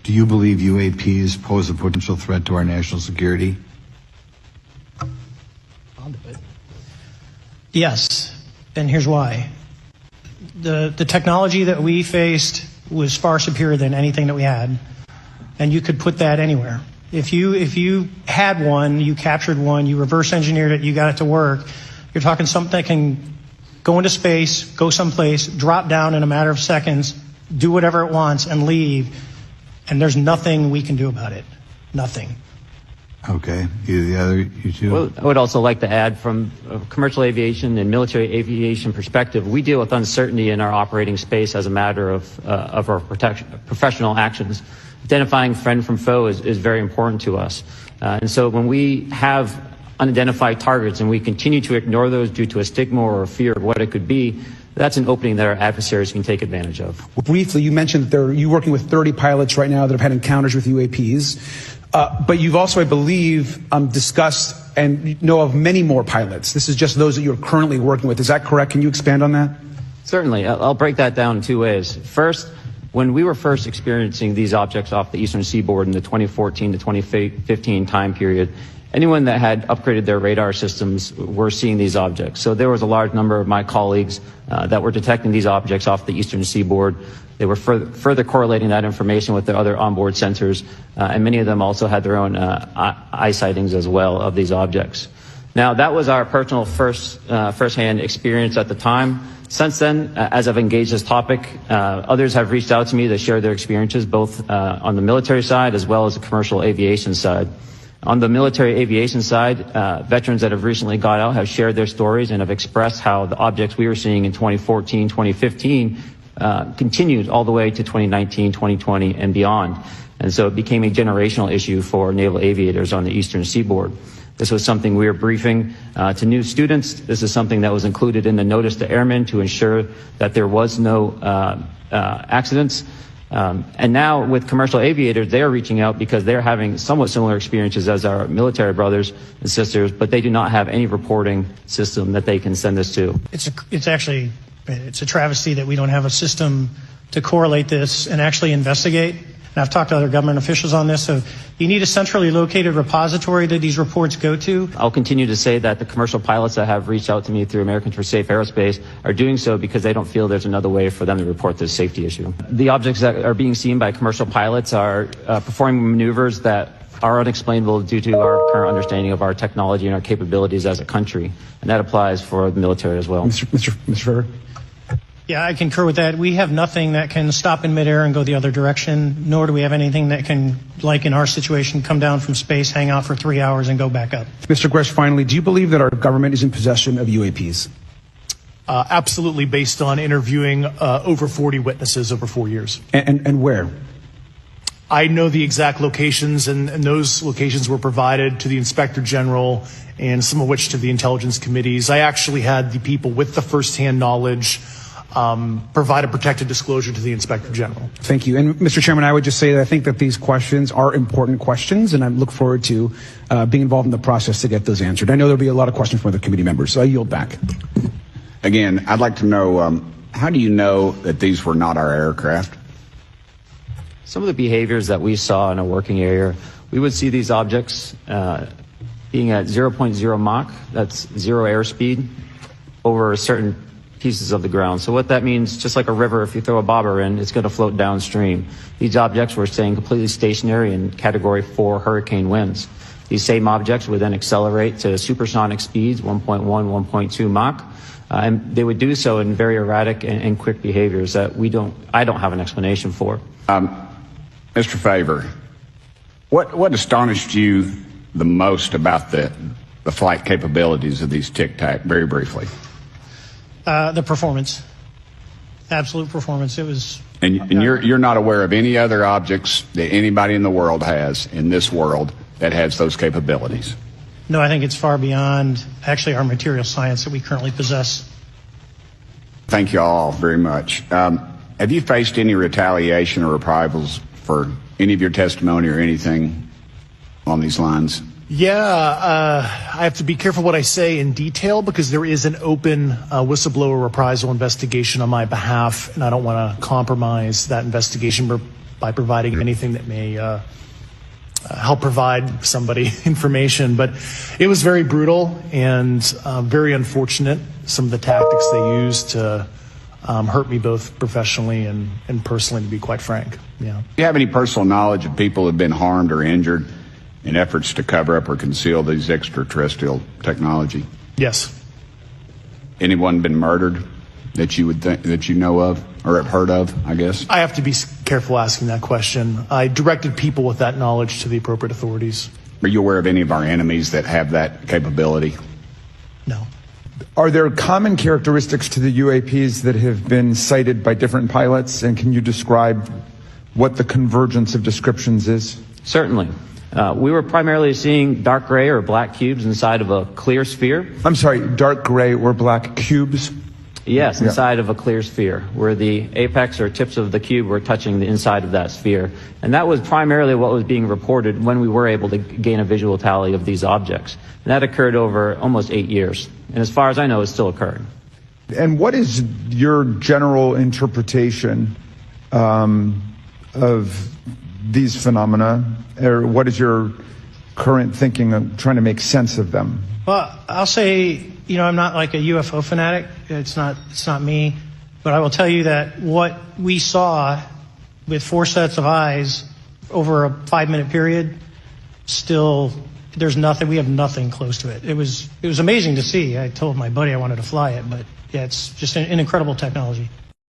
Do you believe UAPs pose a potential threat to our national security? I'll do it. Yes, and here's why. The technology that we faced was far superior than anything that we had, and you could put that anywhere. If you had one, you captured one, you reverse engineered it, you got it to work, you're talking something that can go into space, go someplace, drop down in a matter of seconds, do whatever it wants, and leave. And there's nothing we can do about it. Nothing. Okay. You two? Well, I would also like to add, from a commercial aviation and military aviation perspective, we deal with uncertainty in our operating space as a matter of our professional actions. Identifying friend from foe is very important to us. And so when we have unidentified targets and we continue to ignore those due to a stigma or a fear of what it could be, that's an opening that our adversaries can take advantage of. Briefly, you mentioned that you're working with 30 pilots right now that have had encounters with UAPs, but you've also, I believe, discussed and know of many more pilots. This is just those that you're currently working with. Is that correct? Can you expand on that? Certainly. I'll break that down in two ways. First, when we were first experiencing these objects off the eastern seaboard in the 2014 to 2015 time period, anyone that had upgraded their radar systems were seeing these objects. So there was a large number of my colleagues that were detecting these objects off the eastern seaboard. They were further correlating that information with their other onboard sensors, and many of them also had their own eye sightings as well of these objects. Now, that was our personal first-hand experience at the time. Since then, as I've engaged this topic, others have reached out to me to share their experiences, both on the military side as well as the commercial aviation side. On the military aviation side, veterans that have recently got out have shared their stories and have expressed how the objects we were seeing in 2014, 2015 continued all the way to 2019, 2020, and beyond. And so it became a generational issue for naval aviators on the eastern seaboard. This was something we were briefing to new students. This is something that was included in the notice to airmen to ensure that there was no accidents. And now with commercial aviators, they are reaching out because they're having somewhat similar experiences as our military brothers and sisters, but they do not have any reporting system that they can send this to. It's actually a travesty that we don't have a system to correlate this and actually investigate. And I've talked to other government officials on this. So you need a centrally located repository that these reports go to. I'll continue to say that the commercial pilots that have reached out to me through Americans for Safe Aerospace are doing so because they don't feel there's another way for them to report this safety issue. The objects that are being seen by commercial pilots are performing maneuvers that are unexplainable due to our current understanding of our technology and our capabilities as a country. And that applies for the military as well. Mr. Ferrer? Yeah, I concur with that. We have nothing that can stop in midair and go the other direction, nor do we have anything that can, like in our situation, come down from space, hang out for 3 hours, and go back up. Mr. Gresh, finally, do you believe that our government is in possession of UAPs? Absolutely, based on interviewing over 40 witnesses over 4 years. And where? I know the exact locations, and those locations were provided to the Inspector General and some of which to the intelligence committees. I actually had the people with the firsthand knowledge provide a protected disclosure to the Inspector General. Thank you. And Mr. Chairman, I would just say that I think that these questions are important questions, and I look forward to being involved in the process to get those answered. I know there'll be a lot of questions from other committee members, so I yield back. Again, I'd like to know, how do you know that these were not our aircraft? Some of the behaviors that we saw in a working area, we would see these objects being at 0.0 Mach, that's zero airspeed, over certain pieces of the ground. So what that means, just like a river, if you throw a bobber in, it's going to float downstream. These objects were staying completely stationary in Category 4 hurricane winds. These same objects would then accelerate to supersonic speeds, 1.1, 1.2 Mach, and they would do so in very erratic and quick behaviors that I don't have an explanation for. Mr. Favor, what astonished you the most about the flight capabilities of these Tic Tac, very briefly? The performance, absolute performance. It was. And you're not aware of any other objects that anybody in the world has in this world that has those capabilities? No, I think it's far beyond actually our material science that we currently possess. Thank you all very much. Have you faced any retaliation or reprisals for any of your testimony or anything on these lines? Yeah, I have to be careful what I say in detail because there is an open whistleblower reprisal investigation on my behalf, and I don't want to compromise that investigation. by providing anything that may help provide somebody information. But it was very brutal and very unfortunate, some of the tactics they used to hurt me both professionally and personally, to be quite frank. Yeah. Do you have any personal knowledge of people who have been harmed or injured in efforts to cover up or conceal these extraterrestrial technology? Yes. Anyone been murdered that you would think, that you know of or have heard of, I guess? I have to be careful asking that question. I directed people with that knowledge to the appropriate authorities. Are you aware of any of our enemies that have that capability? No. Are there common characteristics to the UAPs that have been cited by different pilots, and can you describe what the convergence of descriptions is? Certainly. We were primarily seeing dark gray or black cubes inside of a clear sphere. I'm sorry, dark gray or black cubes? Yes, inside of a clear sphere, where the apex or tips of the cube were touching the inside of that sphere. And that was primarily what was being reported when we were able to gain a visual tally of these objects. And that occurred over almost 8 years. And as far as I know, it's still occurring. And what is your general interpretation of these phenomena, or what is your current thinking of trying to make sense of them? Well, I'll say, I'm not like a UFO fanatic. It's not me. But I will tell you that what we saw with 4 sets of eyes over a 5-minute period, still, we have nothing close to it. It was amazing to see. I told my buddy I wanted to fly it, but yeah, it's just an incredible technology.